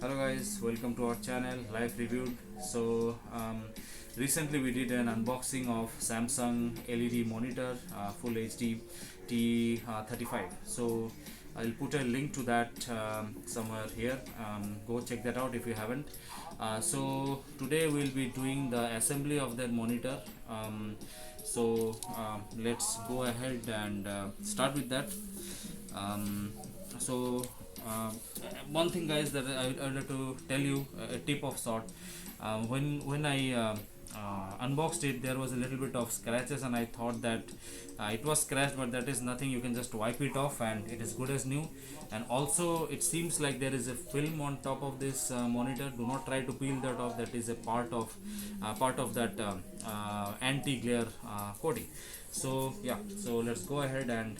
Hello guys, welcome to our channel Live Reviewed. Recently we did an unboxing of Samsung LED monitor, Full HD T350. I'll put a link to that somewhere here. Go check that out if you haven't. Today we'll be doing the assembly of that monitor. Let's go ahead and start with that. um, so uh, One thing guys that I would like to tell you, a tip of sort. When I unboxed it, there was a little bit of scratches and I thought that it was scratched, but that is nothing. You can just wipe it off and it is good as new. And also it seems like there is a film on top of this monitor. Do not try to peel that off. That is a part of that anti-glare coating. So let's go ahead and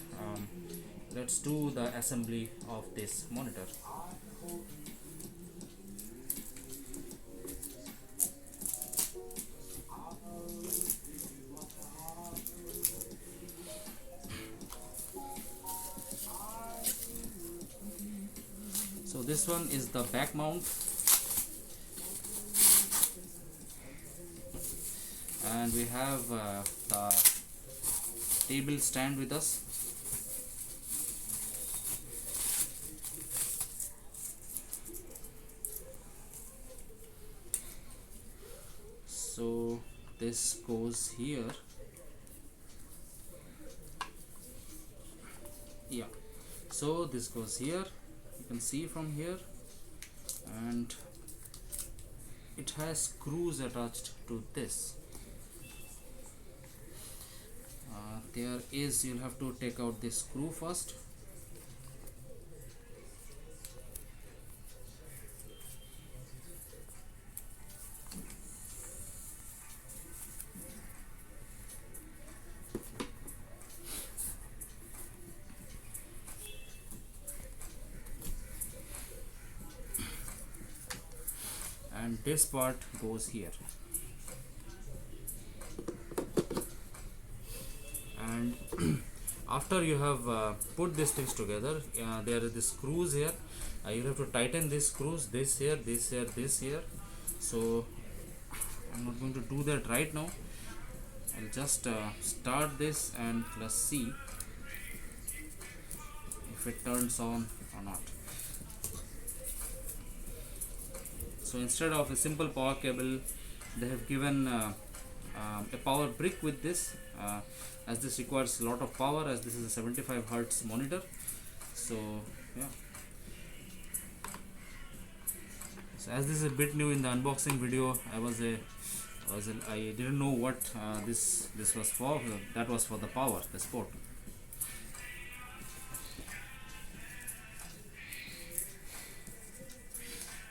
let's do the assembly of this monitor. So this one is the back mount, and we have the table stand with us. So this goes here. Yeah, so this goes here, you can see from here, and it has screws attached to this. You'll have to take out this screw first. And this part goes here, and after you have put these things together, there are the screws here. You have to tighten these screws, this here, this here, this here. So I'm not going to do that right now. I'll just start this and let's see if it turns on or not. So instead of a simple power cable, they have given a power brick with this, as this requires a lot of power, as this is a 75 Hertz monitor. So yeah, so as this is a bit new in the unboxing video, I didn't know what this was for. That was for the power, the port.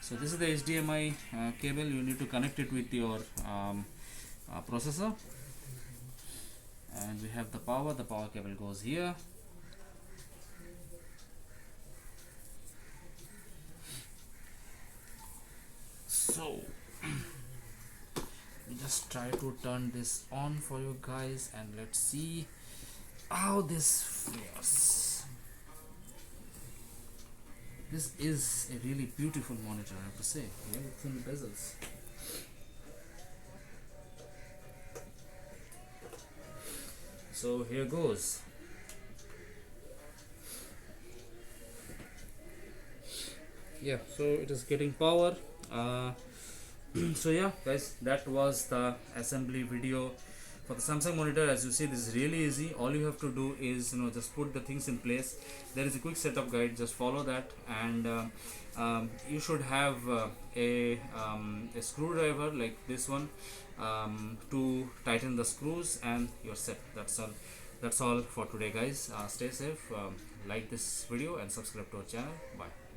So this is the HDMI cable. You need to connect it with your processor, and we have the power cable goes here. So just try to turn this on for you guys, and let's see how this fares. This is a really beautiful monitor, I have to say. Really thin bezels. So here goes. Yeah, so it is getting power. So yeah guys, that was the assembly video for the Samsung monitor. As you see, this is really easy. All you have to do is just put the things in place. There is a quick setup guide, just follow that, and you should have a screwdriver like this one to tighten the screws, and you're set. That's all for today guys. Stay safe, like this video and subscribe to our channel. Bye.